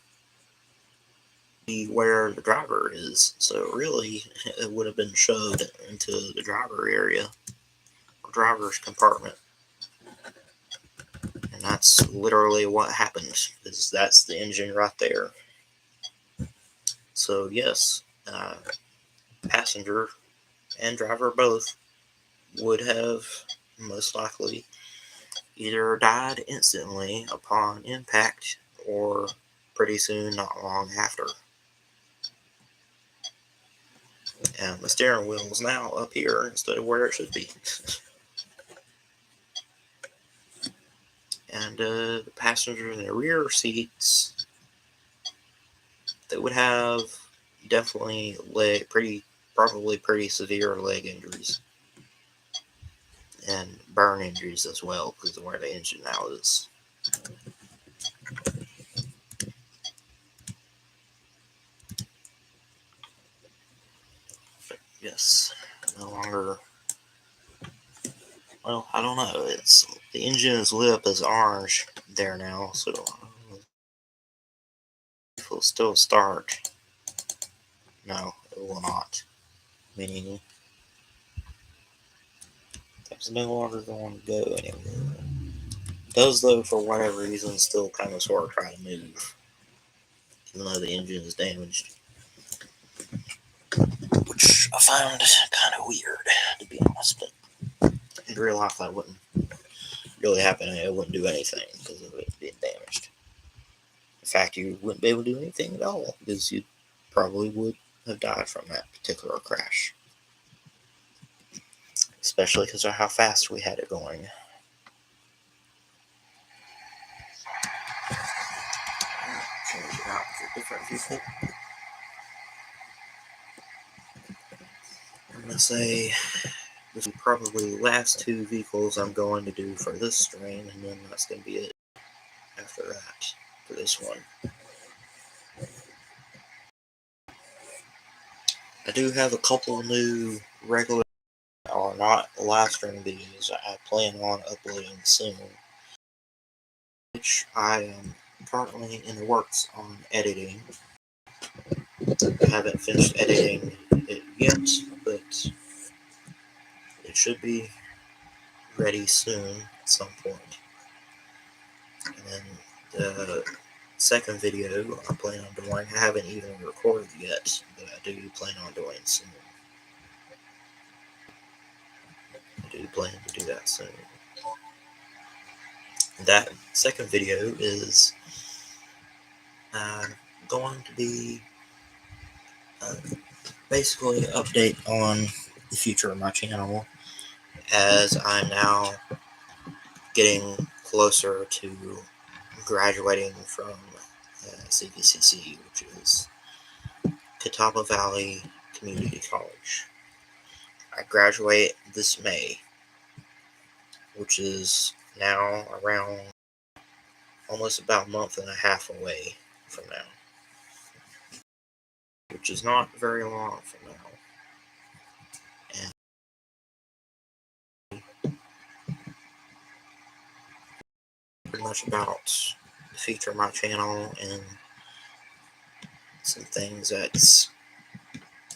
be where the driver is. So really, it would have been shoved into the driver area, or driver's compartment. And that's literally what happened, because that's the engine right there. So yes, passenger and driver both would have most likely either died instantly upon impact or pretty soon, not long after. And the steering wheel is now up here instead of where it should be. And the passenger in the rear seats, they would have definitely probably pretty severe leg injuries and burn injuries as well, because of where the engine now is. But yes, no longer. Well, I don't know. It's the engine is lit up as orange there now, so it will still start. No, it will not. Meaning it's no longer going to go anywhere. Does, though, for whatever reason, still kind of sort of try to move, even though the engine is damaged. Which I found kind of weird, to be honest, but in real life that wouldn't really happen. It wouldn't do anything because of it being damaged. In fact, you wouldn't be able to do anything at all because you probably would have died from that particular crash. Especially because of how fast we had it going. Change it out for a different viewpoint. I'm going to say this is probably the last two vehicles I'm going to do for this strain, and then that's going to be it after that for this one. I do have a couple new regular or not live stream videos I plan on uploading soon, which I am currently in the works on editing. I haven't finished editing it yet, but it should be ready soon at some point. And then the second video I plan on doing, I haven't even recorded yet, but I do plan on doing soon. I do plan to do that soon. That second video is going to be basically an update on the future of my channel, as I'm now getting closer to graduating from CVCC, which is Catawba Valley Community College. I graduate this May, which is now around almost about a month and a half away from now, which is not very long from now. And pretty much about the future of my channel and some things that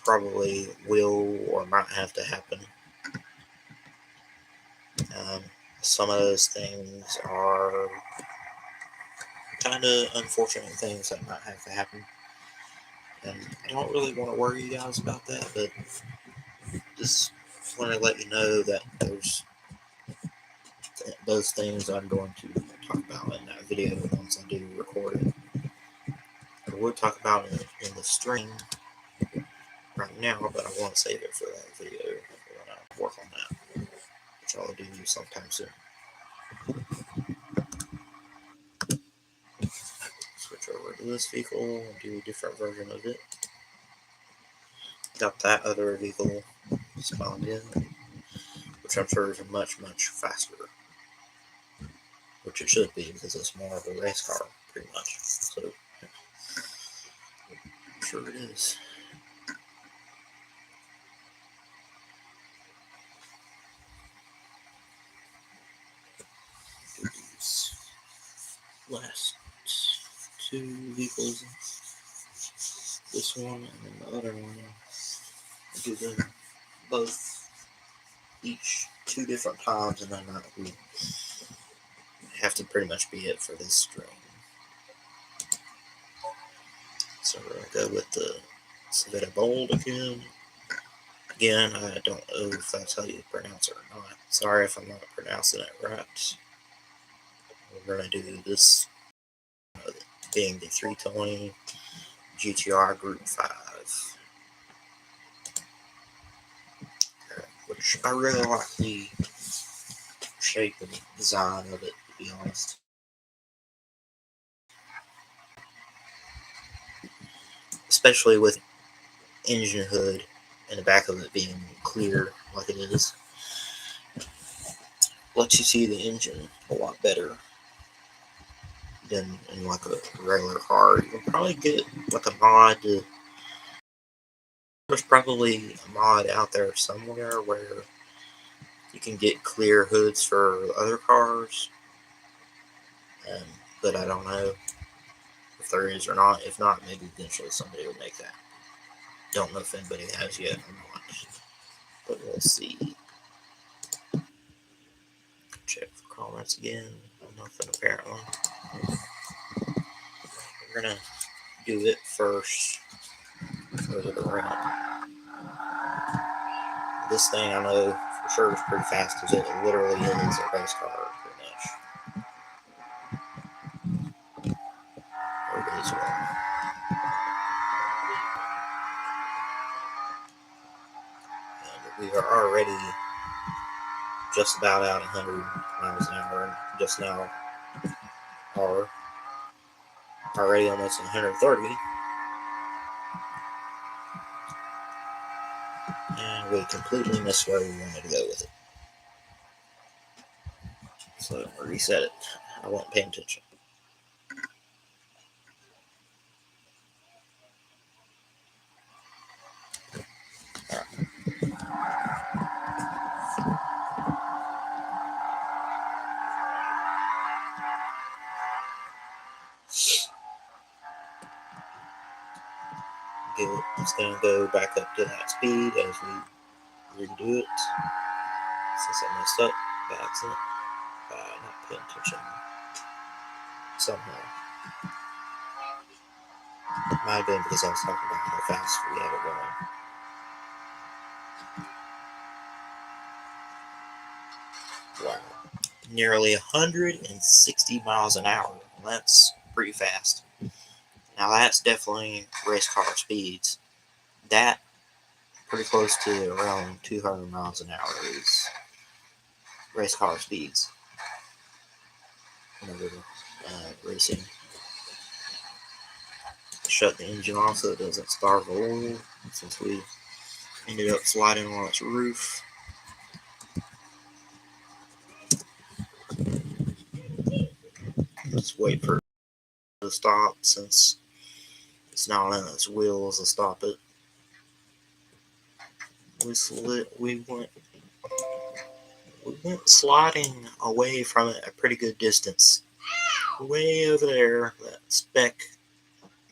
probably will or might have to happen. Some of those things are kind of unfortunate things that might have to happen. And I don't really want to worry you guys about that, but just want to let you know that there's those things I'm going to talk about in that video once I do record it. I would talk about it in the stream right now, but I want to save it for that video when I work on that, which I'll do sometime soon. Switch over to this vehicle and do a different version of it. Got that other vehicle spawned in, which I'm sure is much, much faster. Which it should be, because it's more of a race car, pretty much. So, I'm sure it is. Do these last two vehicles. This one and then the other one. I do them both each 2 different times, and then that would have to pretty much be it for this string. So we're going to go with the Savetta Bold again. Again, I don't know if that's how you pronounce it or not. Sorry if I'm not pronouncing it right. We're going to do this being the 320 GTR Group 5. Which I really like the shape and design of it, to be honest. Especially with engine hood and the back of it being clear like it is. Lets you see the engine a lot better than in like a regular car. You can probably get like a mod to... There's probably a mod out there somewhere where you can get clear hoods for other cars. But I don't know if there is or not. If not, maybe eventually somebody will make that. Don't know if anybody has yet or not. But we'll see. Check for comments again. Nothing apparently. We're gonna do it first over the ramp. This thing I know for sure is pretty fast because it literally is a race car pretty much. Or it is one. And we are already just about out 100 miles an hour, and just now are already almost 130. And we completely missed where we wanted to go with it. So reset it. I wasn't paying attention. Alright. It's going to go back up to that speed as we redo it. Since I messed up by accident, by not paying attention somehow. It might have been because I was talking about how fast we had it going. Wow. Nearly 160 miles an hour. That's pretty fast. Now that's definitely race car speeds. That pretty close to around 200 miles an hour is race car speeds whenever racing. Shut the engine off so it doesn't starve the oil, since we ended up sliding on its roof. Let's wait for it to stop since it's not on its wheels to stop it. We went sliding away from it a pretty good distance. Way over there, that speck,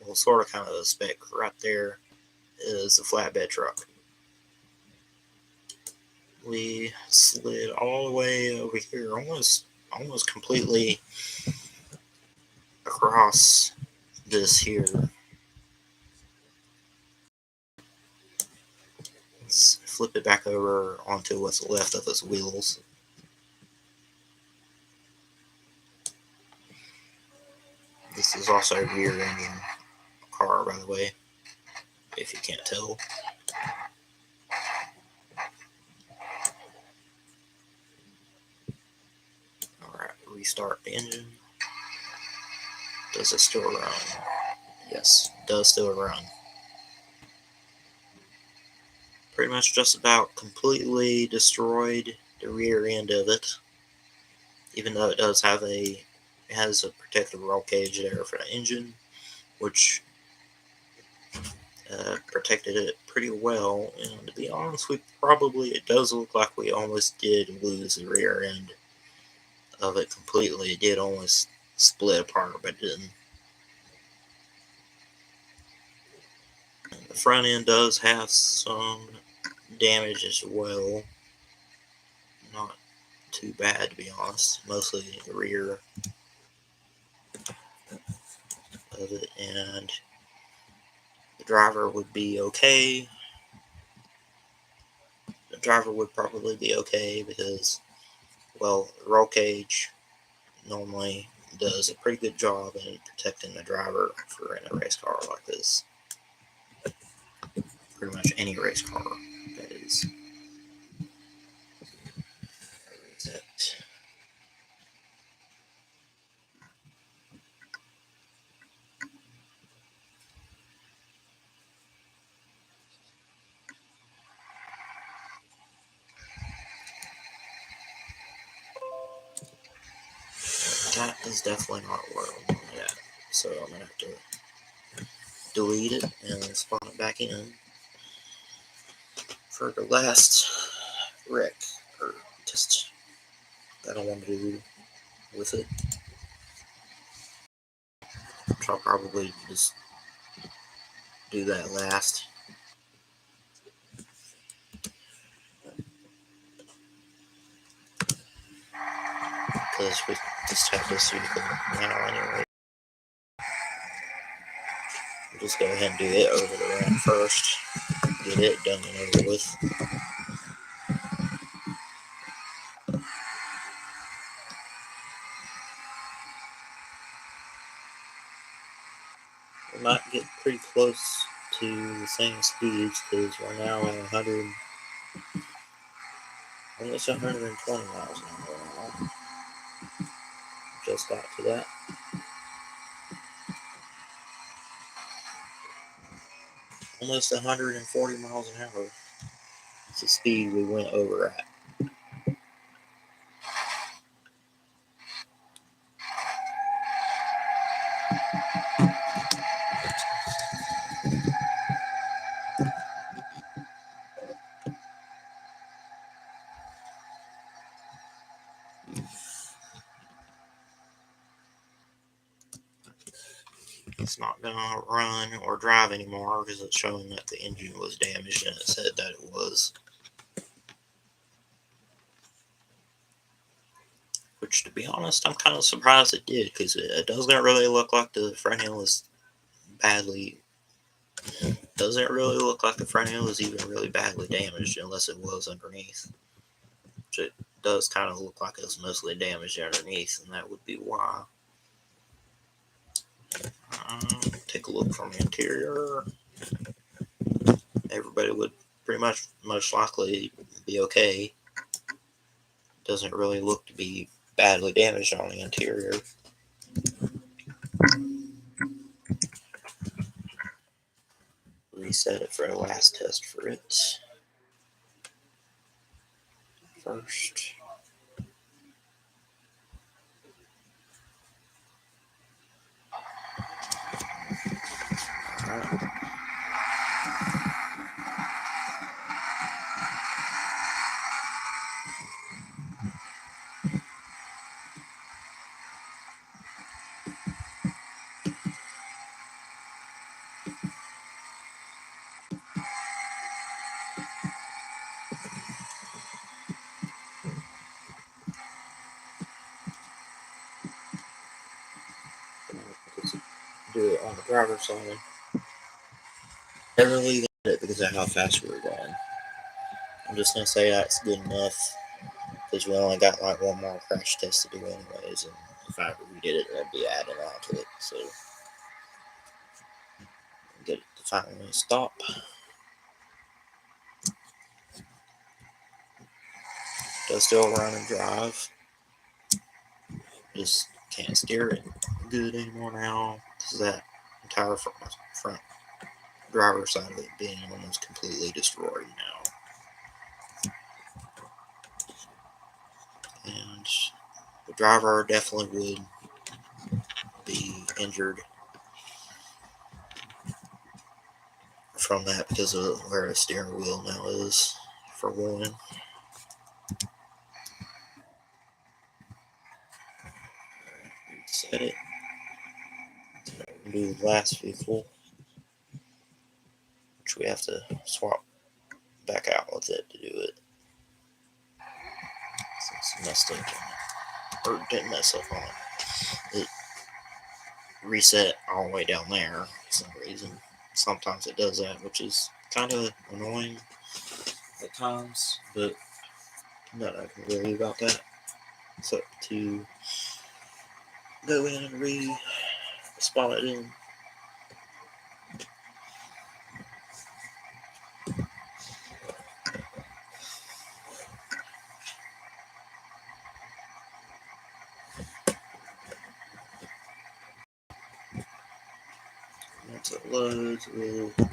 well, sort of kind of a speck right there, is a flatbed truck. We slid all the way over here, almost completely across this here. Let's flip it back over onto what's left of its wheels. This is also a rear engine car, by the way, if you can't tell. Alright, restart the engine. Does it still run? Yes, it does still run. Pretty much just about completely destroyed the rear end of it. Even though it does have it has a protective roll cage there for the engine, which protected it pretty well. And to be honest, it does look like we almost did lose the rear end of it completely. It did almost split apart, but it didn't. And the front end does have some damage as well. Not too bad, to be honest. Mostly the rear of it, and the driver would be okay. The driver would probably be okay because, well, the roll cage normally does a pretty good job in protecting the driver for in a race car like this. Pretty much any race car, that is. Reset. That is definitely not where I want it at. So I'm going to have to delete it and spawn it back in for the last wreck or test that I want to do with it. Which I'll probably just do that last. Because we just have this vehicle now anyway. We'll just go ahead and do it over the ramp first. Get it done and over with. We might get pretty close to the same speeds because we're now at almost 120 miles an hour now. Just got to that. Almost 140 miles an hour. It's the speed we went over at. It's not going to run or drive anymore because it's showing that the engine was damaged and it said that it was. Which, to be honest, I'm kind of surprised it did because it doesn't really look like the front end was badly. Doesn't really look like the front end was even really badly damaged unless it was underneath. Which it does kind of look like it's mostly damaged underneath, and that would be why. Take a look from the interior. Everybody would pretty much most likely be okay. Doesn't really look to be badly damaged on the interior. Reset it for a last test for it. First. Alright. Do it on the driver's side. Never leave it because of how fast we were going. I'm just gonna say that's good enough because we only got like one more crash test to do anyways, and if I ever redid it, I'd be adding on to it. So get it to finally stop. Does still run and drive. Just can't steer it good anymore now because that entire front driver's side of it being almost completely destroyed now. And the driver definitely would be injured from that because of where the steering wheel now is, for one. Set it. Do the last vehicle, which we have to swap back out with it to do it. Since messed up on it. Or didn't mess up on it. It reset all the way down there for some reason. Sometimes it does that, which is kind of annoying at times, but nothing I can really do about that. It's up to go in and re-spawn it in. Once it loads, we'll do that.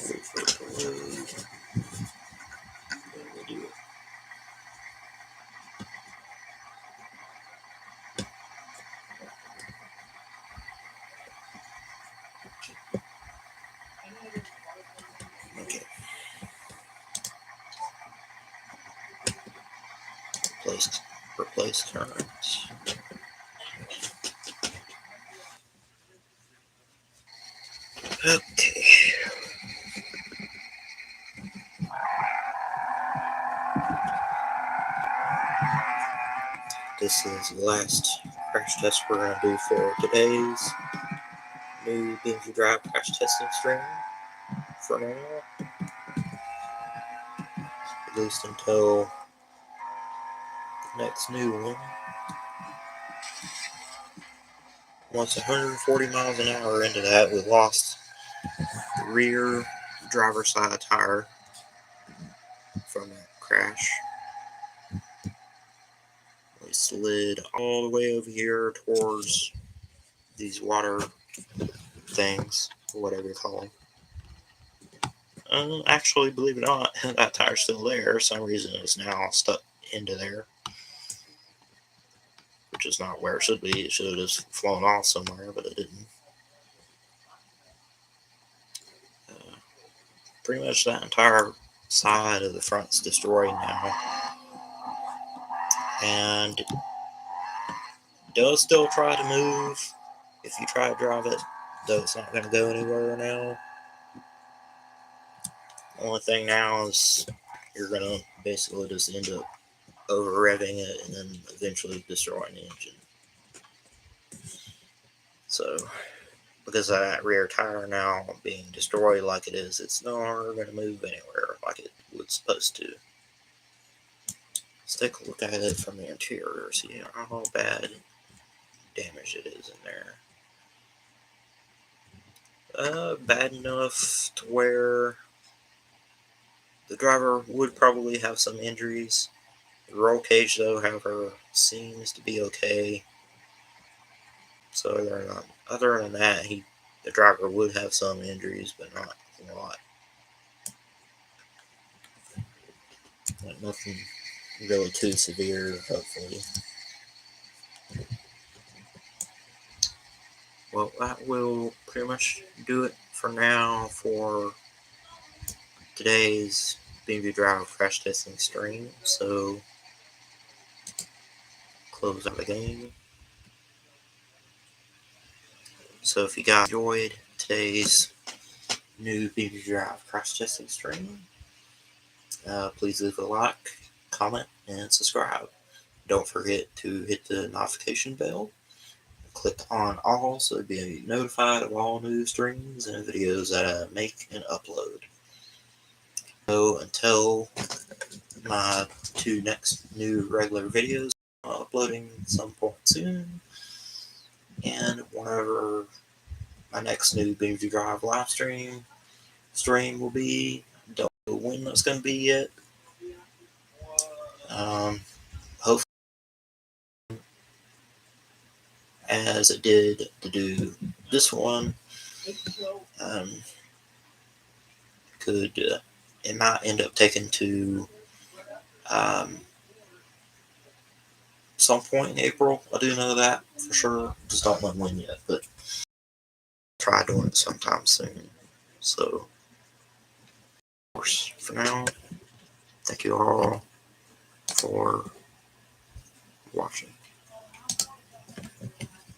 Wait for it to load. Then we'll do it. Okay. Replace current. Okay. This is the last crash test we're going to do for today's new Beam.NG Drive crash testing stream for now, at least until the next new one. Once 140 miles an hour into that, we lost the rear driver's side tire from that crash. We slid all the way over here towards these water things, whatever you call them. Actually, believe it or not, that tire's still there. For some reason, it's now stuck into there, which is not where it should be. It should have just flown off somewhere, but it didn't. Pretty much that entire side of the front's destroyed now, and it does still try to move if you try to drive it, though it's not going to go anywhere now. Only thing now is you're going to basically just end up over revving it and then eventually destroying the engine. So, because of that rear tire now being destroyed like it is, it's no longer going to move anywhere like it was supposed to. Let's take a look at it from the interior, see how bad damage it is in there. Bad enough to where the driver would probably have some injuries. The roll cage, though, however, seems to be okay. So other than that, the driver would have some injuries, but not a lot. Like nothing really too severe, hopefully. Well, that will pretty much do it for now for today's Beam.NG Drive crash testing stream. So, close out the game. So, if you guys enjoyed today's new Beam.NG Drive crash testing stream, please leave a like, comment, and subscribe. Don't forget to hit the notification bell. Click on all so to be notified of all new streams and videos that I make and upload. So until my 2 next new regular videos, I'm uploading some point soon, and whenever my next new Beam.NG Drive live stream will be, don't know when that's going to be yet. Hopefully, as it did to do this one, it might end up taking to some point in April. I do know that for sure. Just don't know when yet, but try doing it sometime soon. So, of course, for now, thank you all for watching.